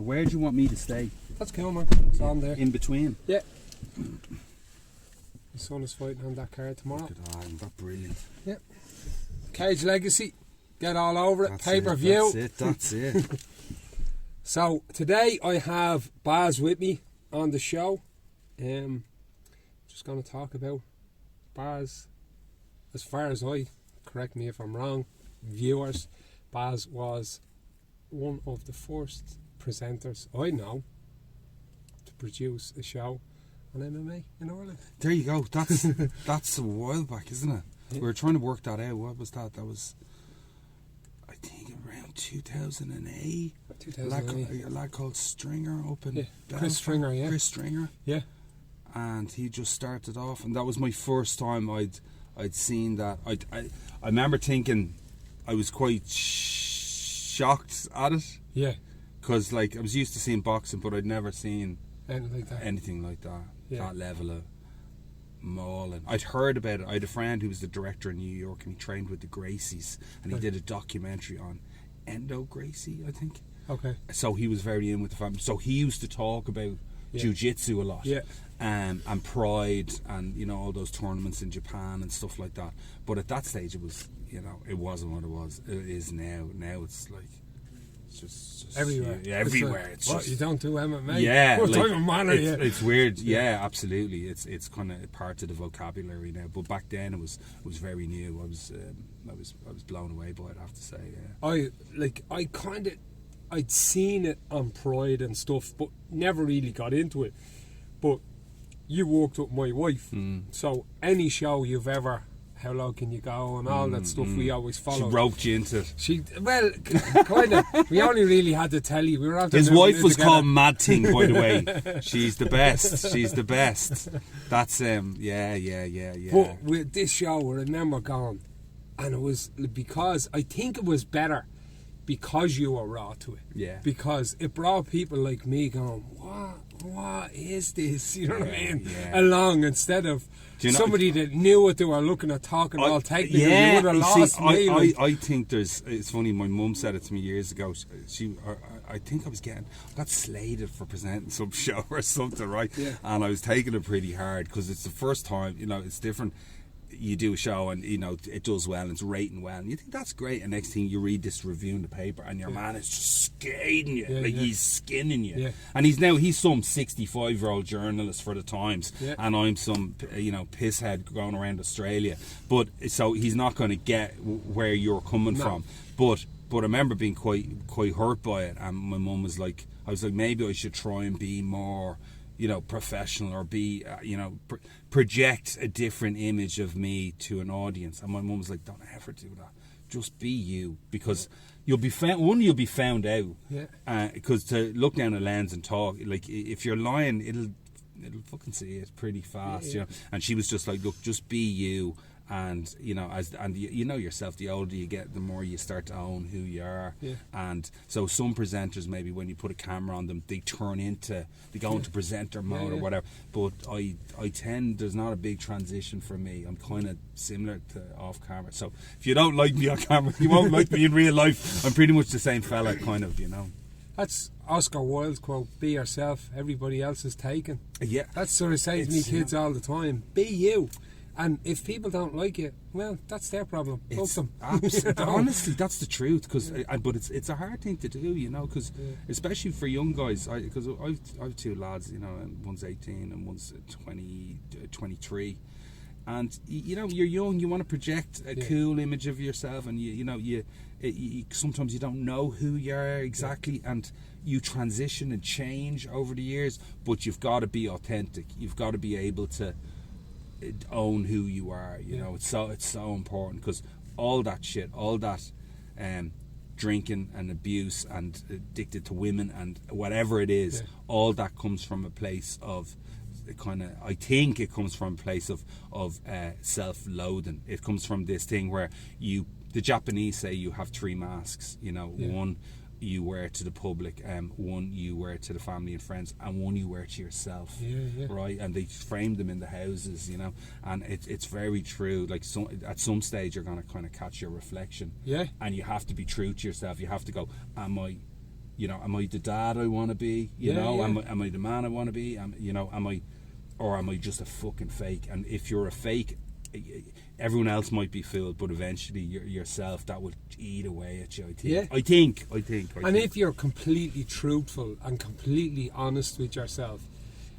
Where do you want me to stay? That's cool, man. It's on there. In between? Yeah. The sun is fighting on that card tomorrow. Look at that, isn't that brilliant? Yeah. Cage Legacy. Get all over it. That's Pay-per-view. That's it. So, today I have Baz with me on the show. Just going to talk about Baz. As far as correct me if I'm wrong, viewers, Baz was one of the first presenters I know to produce a show on MMA in Ireland. There you go. That's a while back, isn't it? Yeah. We were trying to work that out. What was that? That was, I think, around 2008. 2008. A lad called Stringer up in Chris Stringer, yeah. Chris Stringer. Yeah. And he just started off, and that was my first time I'd seen that. I remember thinking I was quite shocked at it. Yeah. Because I was used to seeing boxing, but I'd never seen anything like that. Yeah. That level of mauling. I'd heard about it. I had a friend who was the director in New York, and he trained with the Gracies, and he did a documentary on Endo Gracie, I think. Okay. So he was very in with the family. So he used to talk about jiu-jitsu a lot. Yeah. And Pride, and all those tournaments in Japan and stuff like that. But at that stage, it was it wasn't what it is now. Now it's like just everywhere. Yeah, everywhere. It's what, you don't do MMA? Yeah, what type of manner? It's weird. Yeah, absolutely. It's kind of part of the vocabulary now. But back then, it was very new. I was blown away by it, I have to say. Yeah. I'd seen it on Pride and stuff, but never really got into it. But you worked with my wife, so any show you've ever, how low can you go, and all that stuff, we always followed. She roped you into it. Kind of. We only really had to tell you. We were after his wife was called Mad Thing, by the way. She's the best. She's the best. That's yeah. But with this show, I remember going, and it was because I think it was better because you were raw to it. Yeah. Because it brought people like me going, what is this? You know what I mean? Yeah. Along, instead of somebody that knew what they were looking at, talking all technical. You would have lost me. I think it's funny, my mum said it to me years ago. I think I got slated for presenting some show or something, right? Yeah. And I was taking it pretty hard because it's the first time, it's different. You do a show and it does well and it's rating well and you think that's great, and next thing you read this review in the paper and your man is just skating you, he's skinning you, and he's some 65-year-old journalist for the Times, and I'm some pisshead going around Australia, but so he's not going to get where you're coming from. But I remember being quite hurt by it, and my mum was like, I was like, maybe I should try and be more professional, or be, project a different image of me to an audience. And my mum was like, don't ever do that. Just be you, because you'll be found out. Yeah. Because to look down a lens and talk, if you're lying, it'll fucking see it pretty fast. Yeah. And she was just like, look, just be you. And yourself, the older you get, the more you start to own who you are. And so some presenters, maybe when you put a camera on them, they go into presenter mode or whatever. But I tend, there's not a big transition for me. I'm kind of similar to off camera. So if you don't like me on camera, you won't like me in real life. I'm pretty much the same fella, kind of, That's Oscar Wilde's quote, be yourself, everybody else is taken. Yeah. That's sort of saying to me kids all the time, be you. And if people don't like it, well, that's their problem. Fuck them. Honestly, that's the truth. But it's a hard thing to do, because especially for young guys. Because I've two lads, and one's 18 and one's 23. And you're young. You want to project a cool image of yourself, and you sometimes you don't know who you are exactly, and you transition and change over the years. But you've got to be authentic. You've got to be able to own who you are. It's so important, because all that shit, all that drinking and abuse and addicted to women and whatever it is, all that comes from a place of I think it comes from a place of self-loathing. It comes from this thing where the Japanese say you have three masks, one you wear to the public, one you wear to the family and friends, and one you wear to yourself, right? And they frame them in the houses, and it's very true. At some stage you're going to kind of catch your reflection, and you have to be true to yourself. You have to go, am I You know, am I the dad I want to be? You know, am I the man I want to be? You know, am I just a fucking fake? And if you're a fake, everyone else might be fooled, but eventually yourself, that will eat away at you. I think. And if you're completely truthful and completely honest with yourself,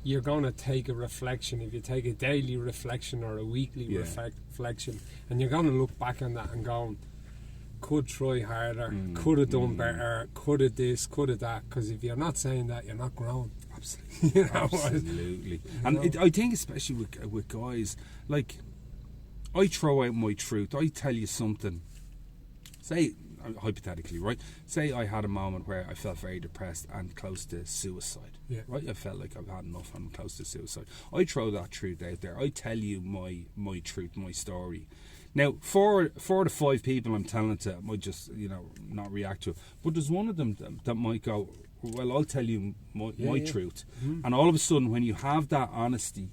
you're going to take a reflection. If you take a daily reflection or a weekly reflection, and you're going to look back on that and go, could try harder, could have done better, could have this, could have that. Because if you're not saying that, you're not growing. Absolutely. You know? Absolutely. And I think especially with guys, like, I throw out my truth. I tell you something. Say, hypothetically, right? Say I had a moment where I felt very depressed and close to suicide. Yeah. Right? I felt like I've had enough and I'm close to suicide. I throw that truth out there. I tell you my truth, my story. Now, 4 to 5 people I'm telling it to might just, you know, not react to it. But there's one of them that might go, well, I'll tell you my truth. And all of a sudden, when you have that honesty,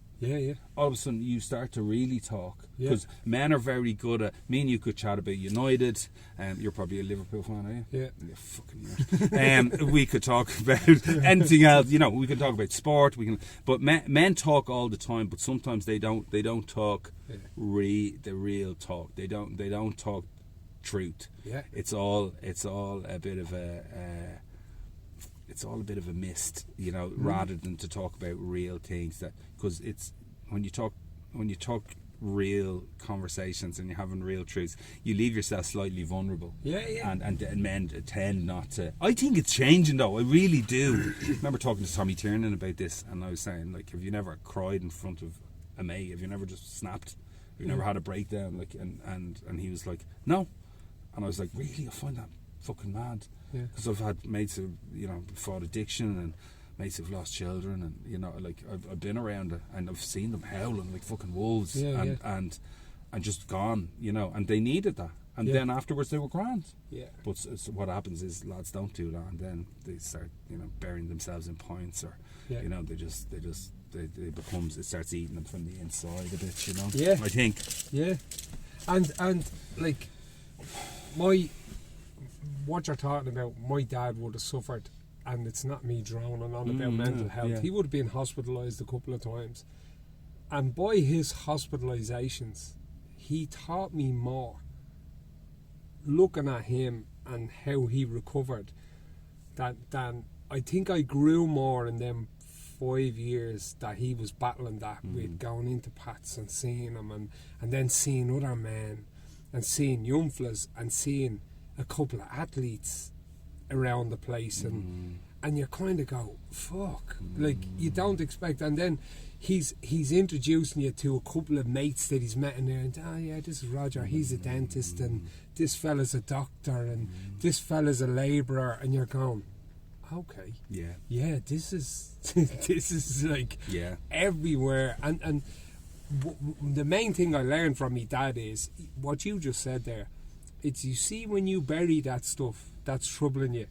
all of a sudden you start to really talk. Because men are very good at, me and you could chat about United. You're probably a Liverpool fan, are you? Yeah. You're fucking nerd. We could talk about anything else. You know, we can talk about sport. But men talk all the time. But sometimes they don't talk the real talk. They don't talk truth. Yeah. It's all a bit of a. It's all a bit of a mist, you know, rather than to talk about real things. That because it's when you talk real conversations and you're having real truths, you leave yourself slightly vulnerable. And men tend not to. I think it's changing though. I really do. I remember talking to Tommy Tiernan about this, and I was saying, like, have you never cried in front of a mate? Have you never just snapped? Have you never had a breakdown? Like, and he was like, no. And I was like, really? I find that fucking mad. Because I've had mates who, you know, fought addiction and mates who've lost children, and, you know, like, I've been around it and I've seen them howling like fucking wolves and just gone, you know, and they needed that, and then afterwards they were grand. But what happens is lads don't do that, and then they start, you know, burying themselves in points, or you know, they becomes, it starts eating them from the inside a bit, you know. I think. And like what you're talking about, my dad would have suffered, and it's not me droning on about mental health. He would have been hospitalised a couple of times, and by his hospitalisations, he taught me more looking at him and how he recovered than I think I grew more in them 5 years that he was battling that with going into Pats and seeing him, and then seeing other men and seeing young fellas and seeing a couple of athletes around the place, and you kind of go, fuck, like, you don't expect. And then he's introducing you to a couple of mates that he's met in there, and this is Roger, he's a dentist, and this fella's a doctor, and this fella's a labourer, and you're going, okay, this is like everywhere. And the main thing I learned from me dad is what you just said there. It's, you see, when you bury that stuff that's troubling you,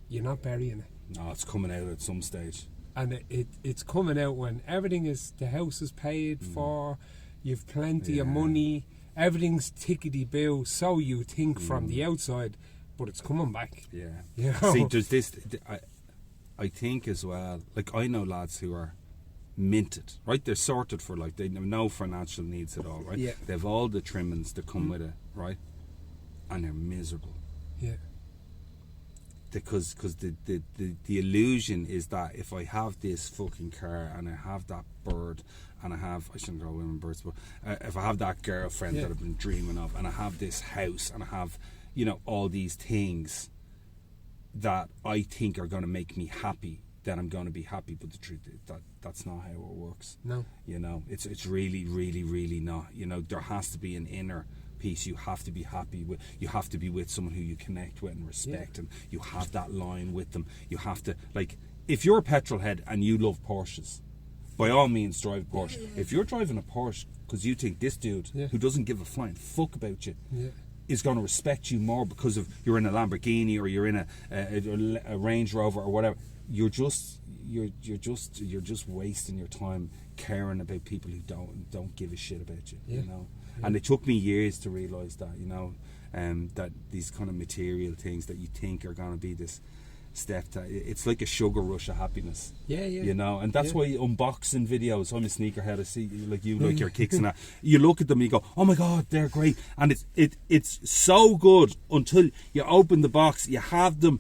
you're not burying it. No, it's coming out at some stage. And it's coming out when everything is, the house is paid for, you've plenty of money, everything's tickety-boo, so you think from the outside, but it's coming back. You know? See, there's this, I think as well, like, I know lads who are minted, right? They're sorted for life. They have no financial needs at all, right? They have all the trimmings that come with it, right? And they're miserable. Because the illusion is that if I have this fucking car and I have that bird and I shouldn't call women birds, but if I have that girlfriend that I've been dreaming of, and I have this house and I have, you know, all these things that I think are going to make me happy, then I'm going to be happy. But the truth is that's not how it works. No. You know, it's really, really, really not. You know, there has to be an inner peace. You have to be happy with, you have to be with someone who you connect with and respect, and you have that line with them. You have to, like, if you're a petrol head and you love Porsches, by all means drive a Porsche. If you're driving a Porsche because you think this dude who doesn't give a flying fuck about you is going to respect you more because of you're in a Lamborghini or you're in a Range Rover or whatever, you're just wasting your time caring about people who don't give a shit about you. You know. And it took me years to realise that, you know, that these kind of material things that you think are going to be this step to, it's like a sugar rush of happiness. Yeah. You know, and that's why unboxing videos, I'm a sneakerhead, I see like you like your kicks and that, you look at them and you go, oh my god, they're great, and it's so good until you open the box, you have them,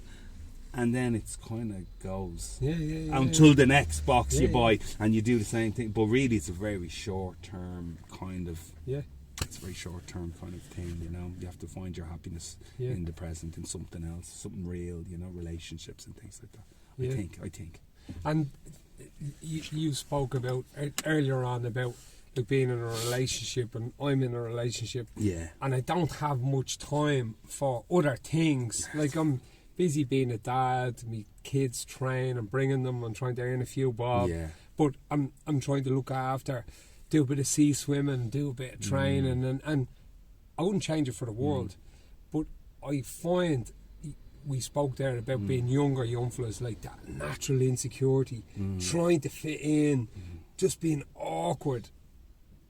and then it's kind of goes until the next box you buy, and you do the same thing. But really, it's a very short term kind of it's a very short term kind of thing. You know, you have to find your happiness in the present, in something else, something real. You know, relationships and things like that. I think. And you spoke about earlier on about like being in a relationship, and I'm in a relationship. Yeah. And I don't have much time for other things. Like I'm busy being a dad, me kids train and bringing them and trying to earn a few bob. Yeah. But I'm trying to look after, do a bit of sea swimming, do a bit of training, and I wouldn't change it for the world. But I find, we spoke there about being younger, young fellas, like that natural insecurity, trying to fit in, just being awkward.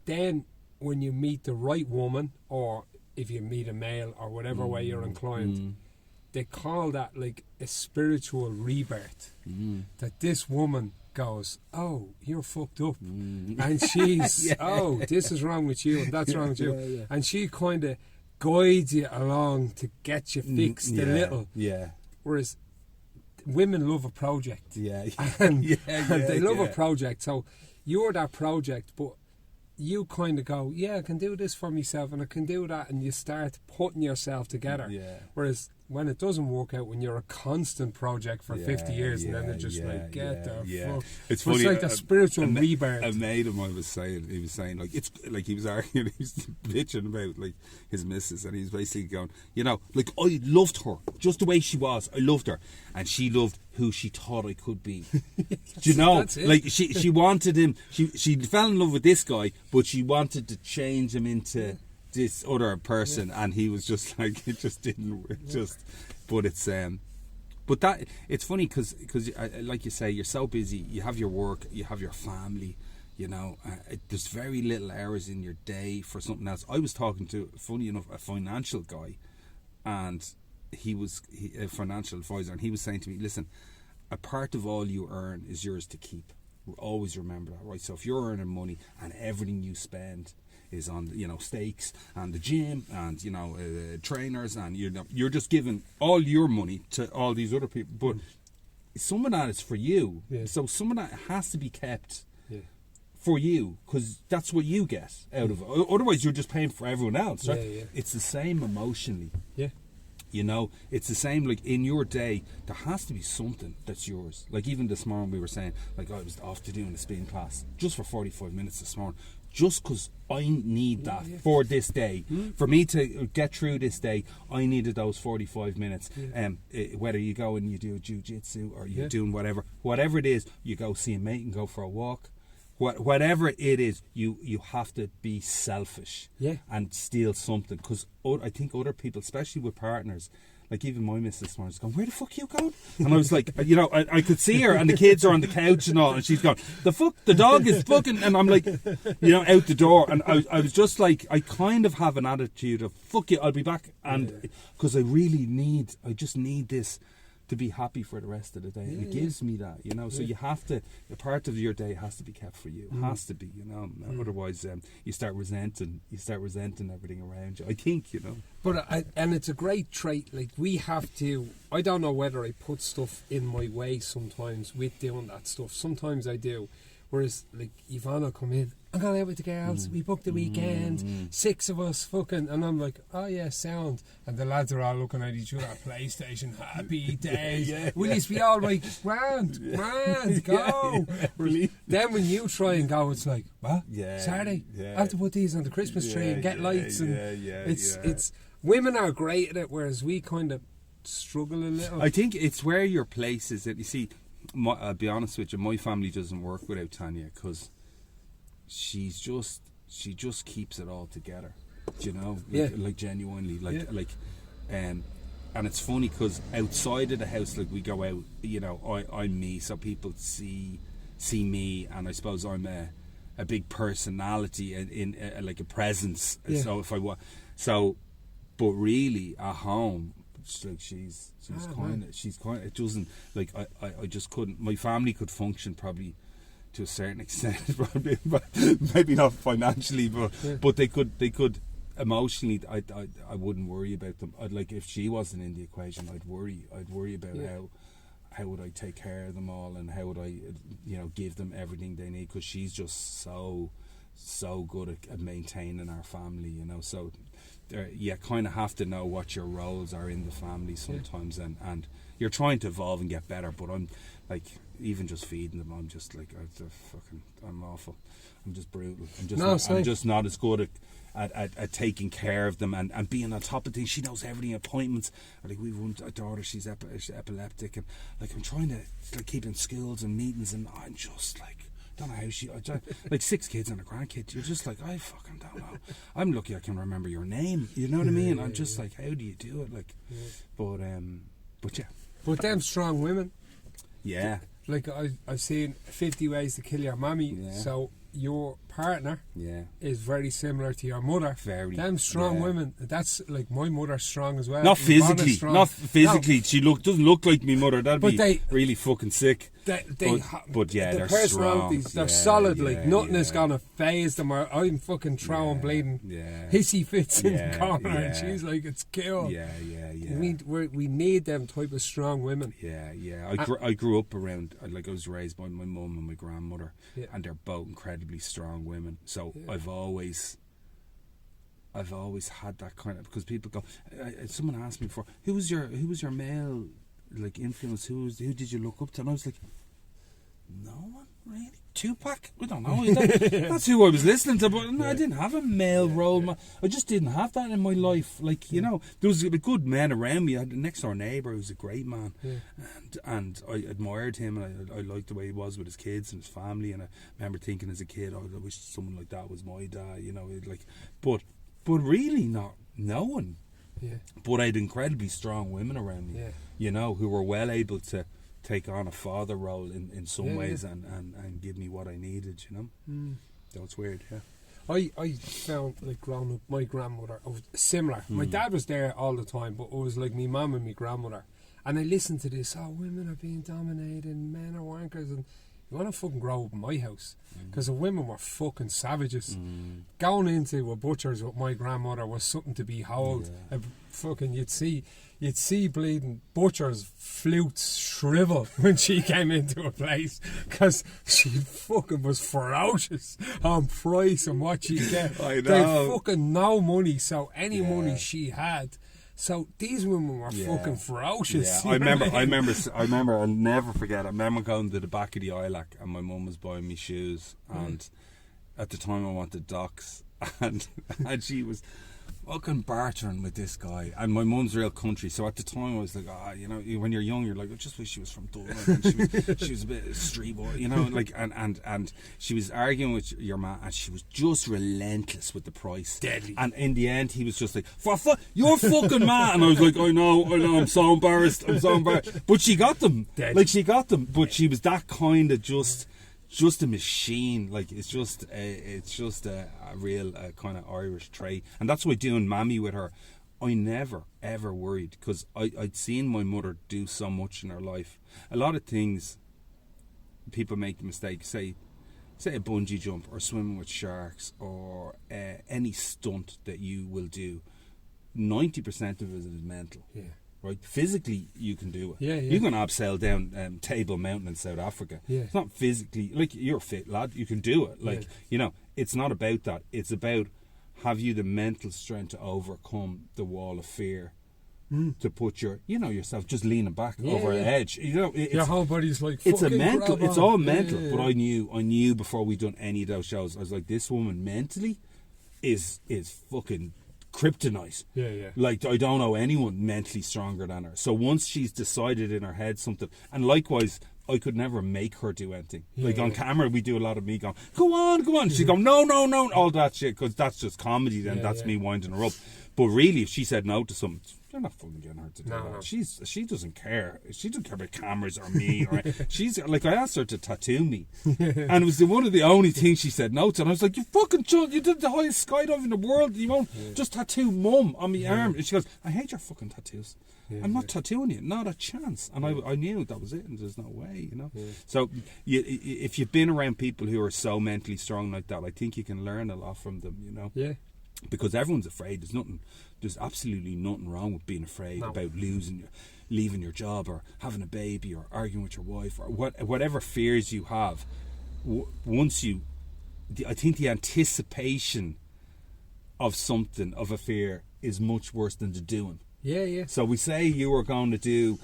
Then when you meet the right woman, or if you meet a male or whatever way you're inclined, they call that like a spiritual rebirth. That this woman goes, oh, you're fucked up, and she's oh, this is wrong with you and that's wrong with you, and she kind of guides you along to get you fixed a little. Whereas women love a project, and they love a project. So you're that project, but you kind of go, I can do this for myself and I can do that, and you start putting yourself together. Whereas when it doesn't work out, when you're a constant project for 50 years, and then they're just like, get the fuck. It's funny. It's like a spiritual rebirth. A mate of mine was saying like, it's like, he was arguing, he was bitching about like his missus, and he was basically going, you know, like, I loved her just the way she was. I loved her, and she loved who she thought I could be. Do you know? Like she wanted him. She fell in love with this guy, but she wanted to change him into this other person, and he was just like, it just didn't but it's but that, it's funny because like you say, you're so busy, you have your work, you have your family, you know, there's very little hours in your day for something else. I was talking to, funny enough, a financial guy, and he was a financial advisor, and he was saying to me, listen, a part of all you earn is yours to keep. Always remember that, right? So if you're earning money and everything you spend is on, you know, steaks and the gym and, you know, trainers, and you're just giving all your money to all these other people, but some of that is for you. So some of that has to be kept for you, because that's what you get out of it. Otherwise you're just paying for everyone else, right? It's the same emotionally. You know, it's the same, like, in your day, there has to be something that's yours. Like, even this morning we were saying, like, I was off to doing a spin class just for 45 minutes this morning, just because I need that for this day. For me to get through this day, I needed those 45 minutes. Whether you go and you do jiu-jitsu, or you're doing whatever it is, you go see a mate and go for a walk. Whatever it is, you have to be selfish and steal something, because I think other people, especially with partners, like even my missus this morning was going, where the fuck are you going? And I was like, you know, I could see her, and the kids are on the couch and all, and she's going, the dog is fucking, and I'm like, you know, out the door, and I was just like, I kind of have an attitude of, fuck you, I'll be back, and because I just need this to be happy for the rest of the day, and it gives me that, you know. So you have to, a part of your day has to be kept for you. It has to be, you know. Otherwise, you start resenting everything around you, I think, you know. But and it's a great trait. Like, we have to. I don't know whether I put stuff in my way sometimes with doing that stuff. Sometimes I do. Whereas, like, Yvonne will come in, I'm going out with the girls, we booked the weekend, 6 of us, fucking, and I'm like, oh yeah, sound. And the lads are all looking at each other, PlayStation, happy days. Will you be all right? Grand, go. Then when you try and go, it's like, what? Saturday? I have to put these on the Christmas tree and get lights. And it's women are great at it, whereas we kind of struggle a little. I think it's where your place is. That you see, I'll be honest with you, my family doesn't work without Tanya, because she just keeps it all together, you know, like genuinely, and it's funny because outside of the house, like, we go out, you know, I'm me, so people see me, and I suppose I'm a big personality in like a presence. So if I want, but really at home, she's kind of, it doesn't, like, I just couldn't, my family could function probably to a certain extent, probably, but maybe not financially, but they could emotionally. I wouldn't worry about them. Like, if she wasn't in the equation, I'd worry about how would I take care of them all, and how would I, give them everything they need, because she's just so good at maintaining our family, so you kind of have to know what your roles are in the family sometimes, and you're trying to evolve and get better, but I'm like, even just feeding them, I'm just like, I'm awful, I'm just brutal, I'm just not as good at taking care of them and being on top of things. She knows everything, appointments, or like, we've one daughter, she's epileptic, and like, I'm trying to like keep in schools and meetings, and I'm just like, don't know how like 6 kids and a grandkid, you're just like, I fucking don't know. I'm lucky I can remember your name, you know what I mean? I'm just like, how do you do it? Like, but yeah. But them strong women. Yeah. Like, I've seen 50 Ways to Kill Your Mommy. Yeah. So your partner is very similar to your mother. Very. Them strong women. That's like, my mother's strong as well. Not physically. No. She doesn't look like me mother. That'd be really fucking sick. But yeah, they're personalities, strong. They're solid. Like, nothing is gonna phase them. Or I'm fucking throwing bleeding hissy fits in the corner, and she's like, it's cool. Yeah. We need them type of strong women. Yeah. I grew up around, like, I was raised by my mum and my grandmother, and they're both incredibly strong women. So I've always had that kind of, because people go, someone asked me before, who was your male, like, influence, who did you look up to? And I was like, no one really. Tupac? I don't know. That's who I was listening to, but I didn't have a male role model. I just didn't have that in my life. Like, there was good men around me. I had a next door neighbour who was a great man, and I admired him, and I liked the way he was with his kids and his family. And I remember thinking as a kid, I wish someone like that was my dad. Like, but really not knowing. Yeah. But I had incredibly strong women around me, who were well able to take on a father role in some ways and give me what I needed, So it's weird, I found, like, growing up, my grandmother was similar. My dad was there all the time, but it was like my mum and my grandmother. And I listened to this, women are being dominated, men are wankers, and you want to fucking grow up in my house, because the women were fucking savages. Going into a butcher's with my grandmother was something to behold. Fucking, you'd see bleeding butchers' flutes shrivel when she came into a place, because she fucking was ferocious on price and what she'd get. I know. They fucking no money, so any money she had. So these women were fucking ferocious. Yeah, I remember. I'll never forget. I remember going to the back of the Ilac, and my mum was buying me shoes, and at the time I wanted Docs, and she was fucking bartering with this guy, and my mum's real country, so at the time I was like, when you're young, you're like, I just wish she was from Dublin, and she was a bit street boy, like, and she was arguing with your man, and she was just relentless with the price. Deadly. And in the end, he was just like, you're fucking mad, and I was like, I know, I'm so embarrassed, but she got them. Deadly. Like, she got them, but she was that kind of just a machine. Like, it's just a real kind of Irish trait, and that's why doing Mammy with her, I never ever worried, because I'd seen my mother do so much in her life. A lot of things people make the mistake, say a bungee jump or swimming with sharks or any stunt that you will do, 90% of it is mental. Right, physically you can do it. You can abseil down Table Mountain in South Africa. It's not physically, like, you're a fit lad, you can do it. Like, it's not about that. It's about, have you the mental strength to overcome the wall of fear, to put yourself just leaning back over an edge. Your whole body's like, it's a mental. It's all mental. But I knew before we'd done any of those shows, I was like, this woman mentally is fucking kryptonite. Like, I don't know anyone mentally stronger than her. So once she's decided in her head something, and likewise, I could never make her do anything. Like, on camera, we do a lot of me going, go on. She'd go, no, all that shit, because that's just comedy. Then that's me winding her up. But really, if she said no to something, they're not fucking getting her to do that. No. She doesn't care. She doesn't care about cameras or me. Or she's like, I asked her to tattoo me, and it was one of the only things she said no to. And I was like, you fucking chunk, you did the highest skydive in the world. You won't just tattoo Mum on my arm. And she goes, I hate your fucking tattoos. I'm not tattooing you, not a chance. And I knew that was it, and there's no way, you know. So if you've been around people who are so mentally strong like that, I think you can learn a lot from them, you know. Yeah. Because everyone's afraid. There's absolutely nothing wrong with being afraid about leaving your job, or having a baby, or arguing with your wife, or whatever fears you have. I think the anticipation of something, of a fear, is much worse than the doing. Yeah. So we say you were going to do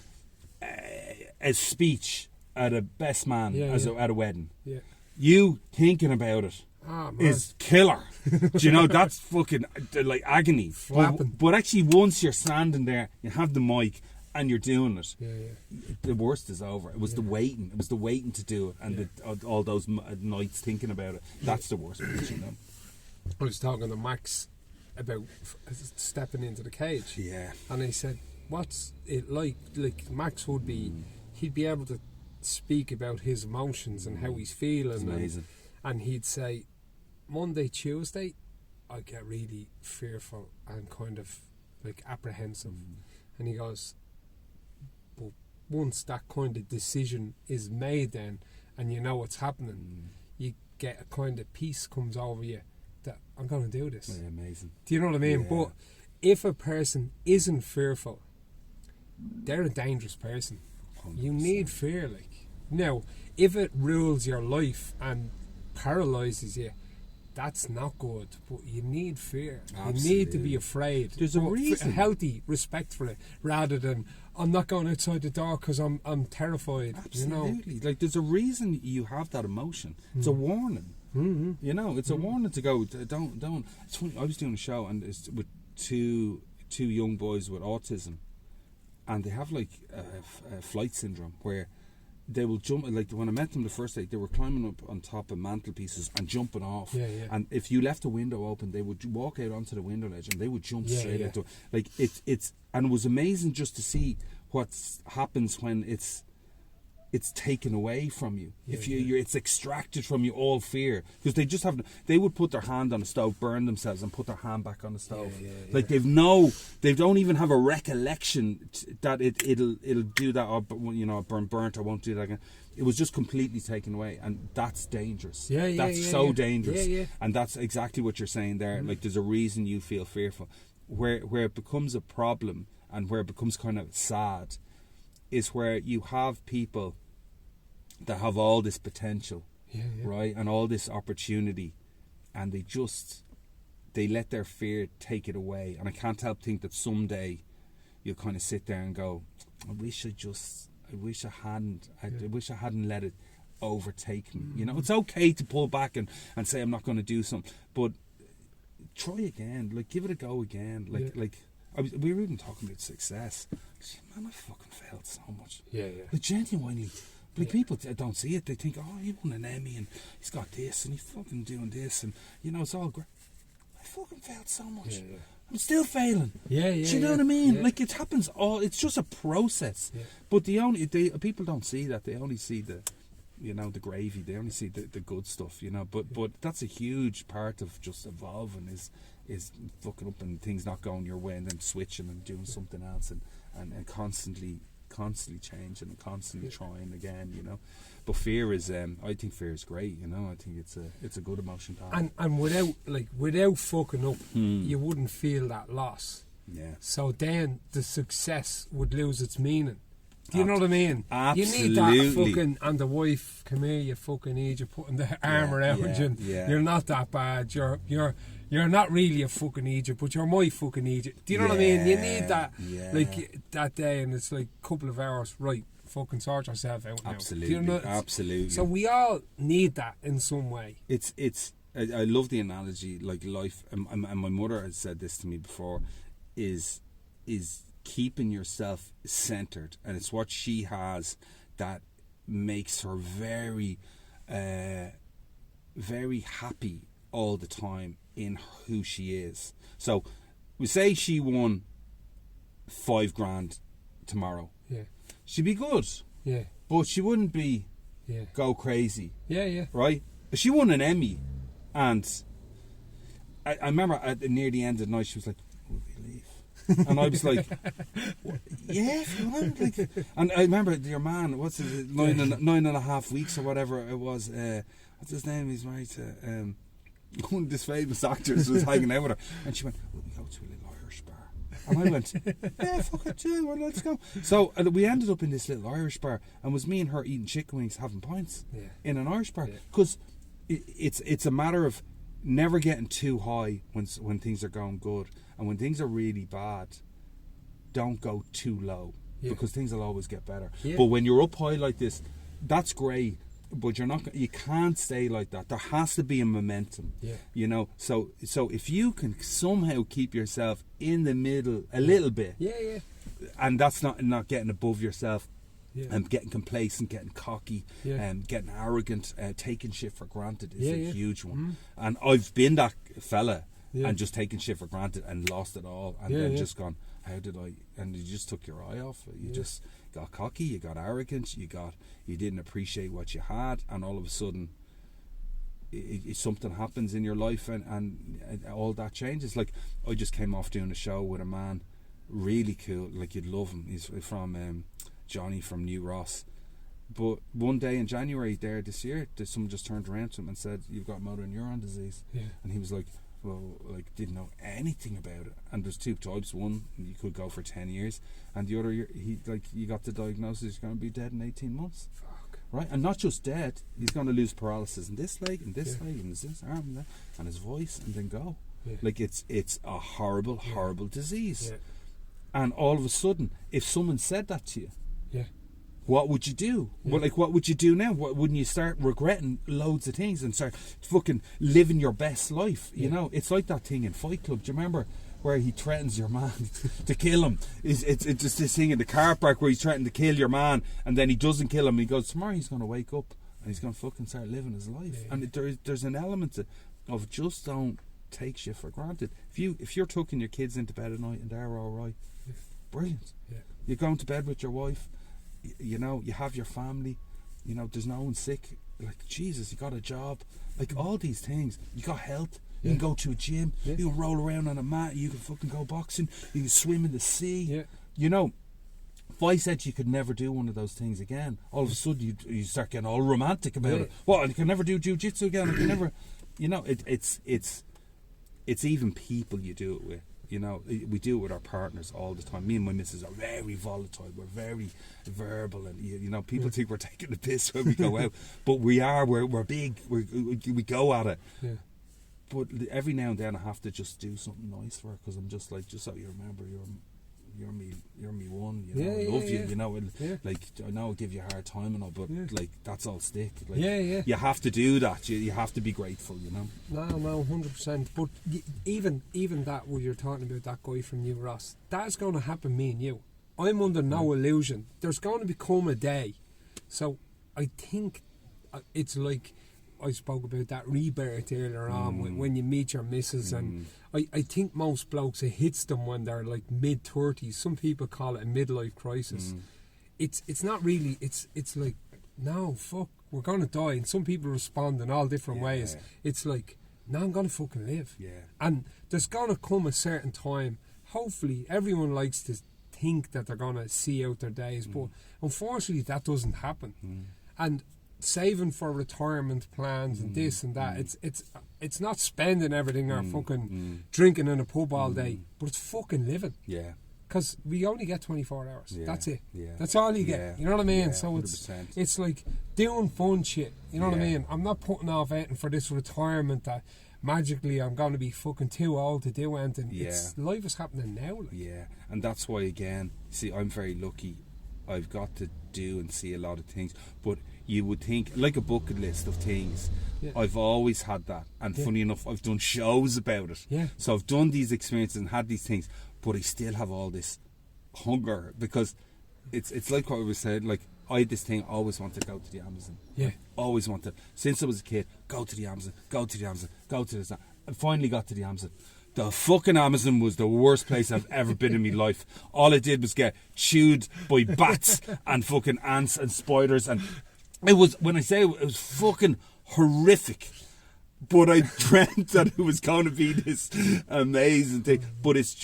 a speech at a best man at a wedding. Yeah. You thinking about it is killer. Do you know, that's fucking like agony. But actually, once you're standing there, you have the mic and you're doing it, the worst is over. It was the waiting. It was the waiting to do it, and all those nights thinking about it. That's the worst bit, you know. I was talking to Max about stepping into the cage. Yeah. And he said, what's it like? Like, Max would be, he'd be able to speak about his emotions and how he's feeling. It's amazing. And he'd say, Monday, Tuesday, I get really fearful and kind of like apprehensive. And he goes, but once that kind of decision is made then, and you know what's happening, you get a kind of peace comes over you that I'm going to do this. Yeah, amazing. Do you know what I mean? Yeah. But if a person isn't fearful, they're a dangerous person. 100%. You need fear, like. Now, if it rules your life and paralyses you, that's not good. But you need fear. Absolutely. You need to be afraid. There's a reason. A healthy respect for it, rather than I'm not going outside the door because I'm terrified. Absolutely. You know? Like, there's a reason you have that emotion. It's a warning. Mm-hmm. You know, it's a warning to go, don't. It's funny, I was doing a show, and it's with two young boys with autism, and they have like a flight syndrome where they will jump. Like, when I met them the first day, they were climbing up on top of mantelpieces and jumping off. Yeah. And if you left the window open, they would walk out onto the window ledge and they would jump straight into it. Like, it's and it was amazing just to see what happens when it's taken away from you. It's extracted from you, all fear, because they would put their hand on the stove, burn themselves, and put their hand back on the stove. Like, they don't even have a recollection that it'll do that, or, you know, burnt, I won't do that again. It was just completely taken away, and that's dangerous. That's so dangerous. And that's exactly what you're saying there. Like, there's a reason you feel fearful. Where it becomes a problem, and where it becomes kind of sad, is where you have people that have all this potential, right, and all this opportunity, and they let their fear take it away. And I can't help think that someday you'll kind of sit there and go, I wish I hadn't let it overtake me. You know, it's okay to pull back and say I'm not going to do something, but try again. Like, give it a go again. We were even talking about success. Man, I fucking failed so much. Like, genuinely. Like, people don't see it. They think, oh, he won an Emmy and he's got this and he's fucking doing this, and, you know, it's all great. I fucking failed so much. I'm still failing. Do you know what I mean? Like, it happens it's just a process. But people don't see that. They only see the gravy. They only see the good stuff, you know. But that's a huge part of just evolving is fucking up and things not going your way, and then switching and doing something else, and constantly changing and constantly trying again, you know. But fear is I think fear is great, you know. I think it's a good emotion to have. And without fucking up, you wouldn't feel that loss. So then the success would lose its meaning. Do you know what I mean? Absolutely. You need that fucking, and the wife, come here, you fucking need, you're putting the arm around you. You're not that bad. You're not really a fucking idiot, but you're my fucking idiot. Do you know what I mean? You need that, like, that day, and it's like a couple of hours, right, fucking sort yourself out now. Absolutely. Do you know, Absolutely. So we all need that in some way. I love the analogy, like life, and my mother has said this to me before, is keeping yourself centered, and it's what she has that makes her very, very happy all the time in who she is. So we say she won $5,000 tomorrow. She'd be good. But she wouldn't be go crazy. Right? But she won an Emmy, and I remember near the end of the night she was like, "Will we leave?" And I was like, yeah, if you want. Like, and I remember your man, what's it, 9.5 weeks or whatever it was. What's his name? He's married to one of these famous actors was hanging out with her. And she went, well, we go to a little Irish bar. And I went, yeah, fuck it, chill, well, let's go. So we ended up in this little Irish bar, and was me and her eating chicken wings, having pints in an Irish bar. Because it's a matter of never getting too high when things are going good, and when things are really bad, don't go too low, because things will always get better. But when you're up high like this, that's great, but you can't stay like that. There has to be a momentum, you know. So if you can somehow keep yourself in the middle a little bit, and that's not getting above yourself, and getting complacent, getting cocky, and getting arrogant, taking shit for granted is a huge one. And I've been that fella, and just taking shit for granted and lost it all, and then just gone, how did I? And you just took your eye off it. You just got cocky, you got arrogant, you didn't appreciate what you had, and all of a sudden something happens in your life, and all that changes. Like, I just came off doing a show with a man, really cool, like you'd love him. He's from Johnny from New Ross. But one day in January there this year, someone just turned around to him and said, you've got motor neuron disease. And he was like, well, like, didn't know anything about it. And there's two types. One, you could go for 10 years, and the other, you got the diagnosis, he's going to be dead in 18 months. Fuck. Right? And not just dead, he's going to lose paralysis in this leg, and this leg, and this arm, and that, and his voice, and then go. Like, it's a horrible, horrible disease. And all of a sudden, if someone said that to you, what would you do? Well, like, what would you do now? Wouldn't you start regretting loads of things and start fucking living your best life? You know, it's like that thing in Fight Club. Do you remember where he threatens your man to kill him? It's just this thing in the car park where he's threatening to kill your man, and then he doesn't kill him. He goes, tomorrow he's going to wake up and he's going to fucking start living his life. And there's an element of just don't take shit for granted. If you're tucking your kids into bed at night and they're all right, brilliant. You're going to bed with your wife. You know, you have your family, you know, there's no one sick, like, Jesus, you got a job, like, all these things, you got health, you can go to a gym, you can roll around on a mat, you can fucking go boxing, you can swim in the sea, you know. If I said you could never do one of those things again, all of a sudden you start getting all romantic about it. What, you can never do jiu-jitsu again, I can never, you know, it's even people you do it with. You know, we do it with our partners all the time. Me and my missus are very volatile. We're very verbal, and you know, people think we're taking the piss when we go out, but we are. We're big. We go at it. But every now and then I have to just do something nice for her, because I'm just like, just so you remember, you're me one. You know, I love you. You know, like, I know I'll give you a hard time and all, but like, that's all stick. Like, you have to do that. You have to be grateful. You know. No, 100%. But even that, what you're talking about, that guy from New Ross, that's going to happen. Me and you. I'm under no illusion. There's going to become a day. So I think it's like, I spoke about that rebirth earlier on, when you meet your missus, and I think most blokes, it hits them when they're like mid-30s. Some people call it a midlife crisis. It's not really, it's like, no, fuck, we're going to die. And some people respond in all different ways. It's like, no, I'm going to fucking live. And there's going to come a certain time, hopefully, everyone likes to think that they're going to see out their days, but unfortunately that doesn't happen. And saving for retirement plans and this and that, it's not spending everything or fucking drinking in a pub all day, but it's fucking living. Because we only get 24 hours. That's it. That's all you get. You know what I mean? So 100%. It's like doing fun shit. You know what I mean? I'm not putting off anything for this retirement that magically I'm going to be fucking too old to do anything. Life is happening now. Like. And that's why, again, see, I'm very lucky. I've got to do and see a lot of things, but you would think, like a bucket list of things, I've always had that, and funny enough, I've done shows about it, so I've done these experiences and had these things, but I still have all this hunger, because it's like what we said, like, I had this thing, I always wanted to go to the Amazon, always wanted, since I was a kid, go to the Amazon, go to the Amazon, go to the, and finally got to the Amazon. The fucking Amazon was the worst place I've ever been in my life. All I did was get chewed by bats and fucking ants and spiders, and it was, when I say it was fucking horrific. But I dreamt that it was going to be this amazing thing. But it's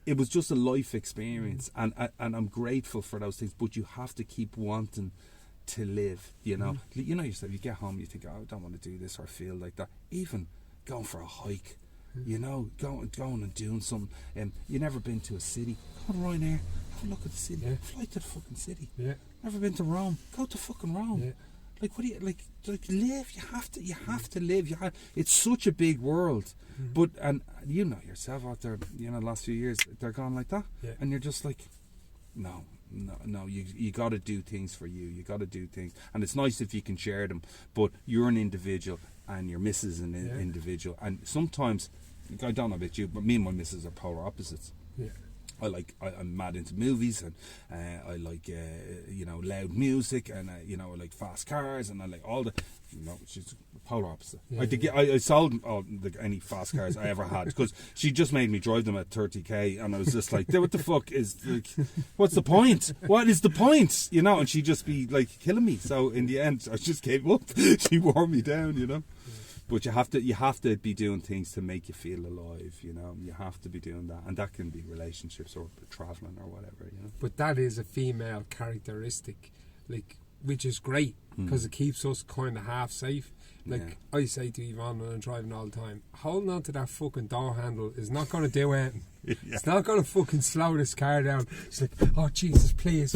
it was just a life experience, and I'm grateful for those things. But you have to keep wanting to live. You know, you know yourself. You get home, you think, oh, I don't want to do this or feel like that. Even going for a hike, you know, going and doing something. You never been to a city? Go to Ryanair, have a look at the city. Yeah. Fly to the fucking city. Yeah. Never been to Rome? Go to fucking Rome. Yeah. Like, what do you like? Live. You have to live. It's such a big world. But and you know yourself out there. You know, the last few years they're gone like that, and you're just like, no. You got to do things for you. You got to do things, and it's nice if you can share them. But you're an individual, and your missus is an individual. And sometimes, I don't know about you, but me and my missus are polar opposites. Yeah. I'm mad into movies, and I like you know, loud music, and you know, I like fast cars, and I like all the, you know, she's polar opposite. I sold any fast cars I ever had because she just made me drive them at 30k, and I was just like, what the fuck is, like, what's the point? What is the point? You know, and she'd just be like killing me. So in the end, I just gave up. She wore me down, you know. But you have to be doing things to make you feel alive, you know. You have to be doing that, and that can be relationships or traveling or whatever, you know. But that is a female characteristic, like, which is great because it keeps us kind of half safe. Like I say to Yvonne when I'm driving all the time, holding on to that fucking door handle is not going to do anything. It's not going to fucking slow this car down. It's like, oh Jesus, please.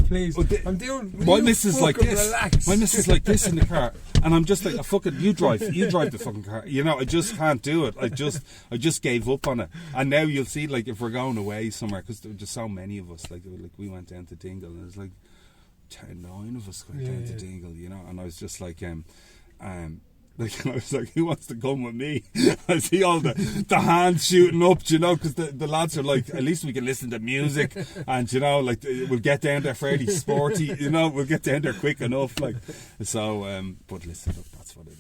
I'm doing. My missus like this. Relax. My missus like this in the car, and I'm just like, you drive the fucking car. You know, I just can't do it. I just gave up on it. And now you'll see, like, if we're going away somewhere, because there were just so many of us. Like we went down to Dingle, and it was like 9 of us went down to Dingle. You know, and I was just like, like, I was like, who wants to come with me? I see all the hands shooting up, you know, because the lads are like, at least we can listen to music, and, you know, like, we'll get down there fairly sporty, you know, we'll get down there quick enough, like, so, but listen, look, that's what it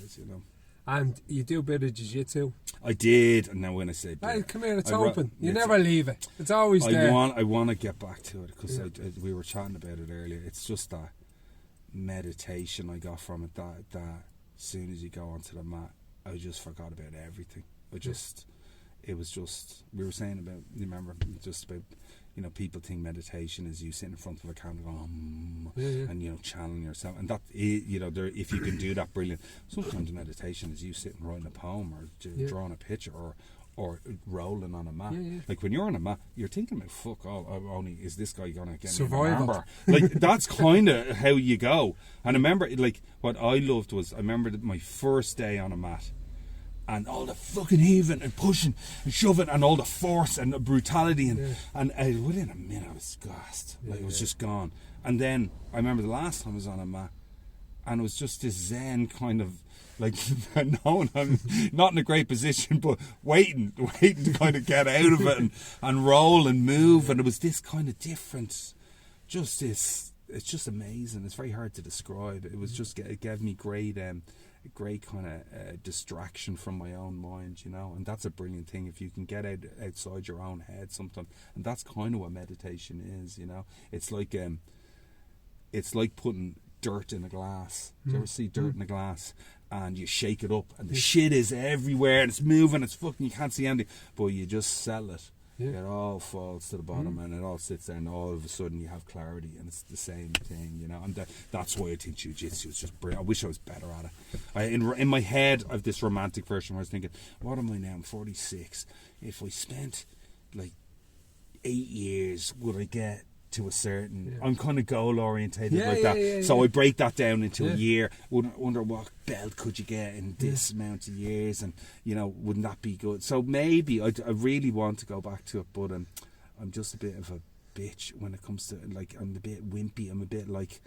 is, you know. And you do a bit of jiu-jitsu? I did, and now when I say come here, it's open. You never leave it. It's always there. I want to get back to it, because we were chatting about it earlier. It's just that meditation I got from it, that as soon as you go onto the mat, I just forgot about everything. It was just, we were saying about, you remember, just about, you know, people think meditation is you sitting in front of a camera going, and, you know, channeling yourself. And that, you know, if you can do that, brilliant. Sometimes meditation is you sitting writing a poem or drawing a picture or rolling on a mat. Like, when you're on a mat, you're thinking about, fuck all, only is this guy going to get survival. me an armbar? Like, that's kind of how you go. And I remember, like, what I loved was, I remember my first day on a mat, and all the fucking heaving and pushing and shoving and all the force and the brutality, and within a minute I was gassed. Like, it was just gone. And then I remember the last time I was on a mat, and it was just this zen kind of, like, knowing I'm not in a great position, but waiting to kind of get out of it and roll and move. And it was this kind of different, just this, it's just amazing. It's very hard to describe. It was just, it gave me great kind of distraction from my own mind, you know. And that's a brilliant thing if you can get outside your own head sometimes. And that's kind of what meditation is, you know. It's like putting dirt in a glass. Do you ever see dirt in a glass? And you shake it up, and the shit is everywhere, and it's moving, it's fucking, you can't see anything, but you just settle it. It all falls to the bottom, and it all sits there, and all of a sudden you have clarity, and it's the same thing, you know. And that's why I think jiu-jitsu is just brilliant. I wish I was better at it. In my head, I have this romantic version where I was thinking, what am I now? I'm 46. If I spent like 8 years, would I get to a certain, I'm kind of goal orientated like that, so I break that down into a year. Wonder what belt could you get in this amount of years, and, you know, wouldn't that be good? So maybe I really want to go back to it, but I'm just a bit of a bitch when it comes to, like, I'm a bit wimpy, I'm a bit like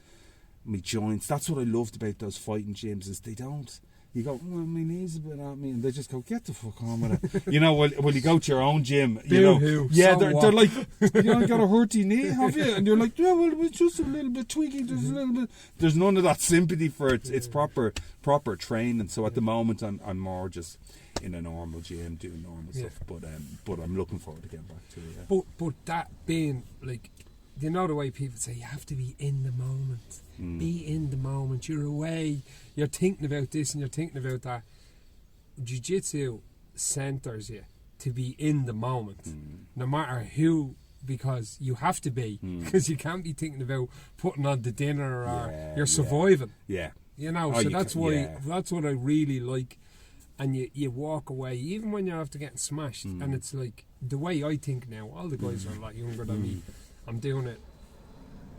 my joints. That's what I loved about those fighting gyms, is they don't, you go, well, my knees a bit at me, and they just go, get the fuck on with it. You know, when you go to your own gym, you know, they're like, you know, got a hurty knee, have you? And you're like, yeah, well, it's just a little bit tweaking. There's none of that sympathy for it. It's proper training. So at the moment, I'm more just in a normal gym doing normal stuff. But I'm looking forward to getting back to it. Yeah. But that being, like, you know, the way people say you have to be in the moment. Be in the moment. You're away. You're thinking about this and you're thinking about that. Jiu-jitsu centres you to be in the moment. no matter who, because you have to be, because you can't be thinking about putting on the dinner or you're surviving. Yeah. You know, so that's why that's what I really like. And you walk away, even when you're after getting smashed, and it's like, the way I think now, all the guys are a lot younger than me. I'm doing it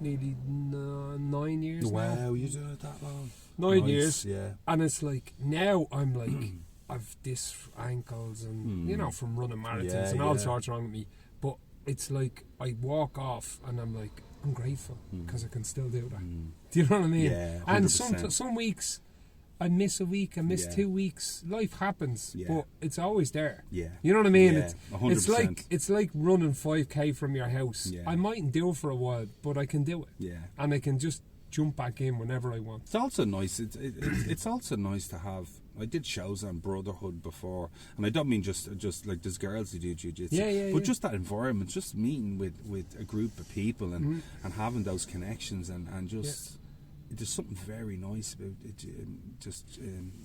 nearly 9 years now. Wow, you doing it that long? 9 years. Yeah. And it's like, now I'm like, I've disc ankles and, you know, from running marathons and all sorts wrong with me. But it's like, I walk off and I'm like, I'm grateful because I can still do that. Do you know what I mean? Yeah, 100%. And some weeks, I miss a week, I miss 2 weeks. Life happens, but it's always there. Yeah. You know what I mean? Yeah, 100%. It's like running 5k from your house. Yeah. I mightn't do it for a while, but I can do it. Yeah. And I can just jump back in whenever I want. It's also nice. It's also nice to have. I did shows on brotherhood before, and I don't mean just like there's girls who do jiu-jitsu, but just that environment, just meeting with a group of people and having those connections and just. There's something very nice about it,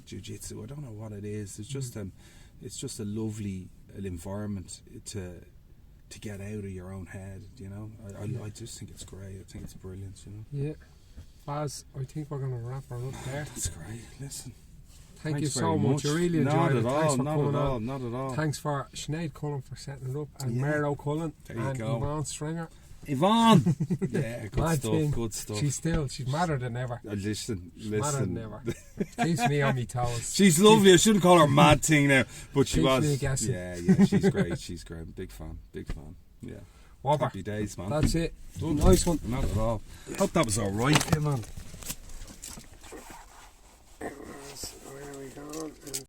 jiu-jitsu. I don't know what it is. It's just a lovely environment to get out of your own head. You know, I just think it's great. I think it's brilliant. You know. Yeah, Baz, I think we're going to wrap her up there. That's great. Listen, thank you so much. I really enjoyed it. Thanks for coming on. Not at all. Thanks for Sinead Cullen for setting it up, and Merlo Cullen and Yvonne Stringer. Yvonne! Yeah, good stuff. She's madder than ever. Listen. Madder than ever. Keeps me on my toes. She's lovely. I shouldn't call her mad thing now, but she was. Me guessing. Yeah, she's great. She's great. Big fan. Yeah. Whopper. Happy days, man. That's it. Nice one. Not at all. Hope that was alright. Come on. Where are we going?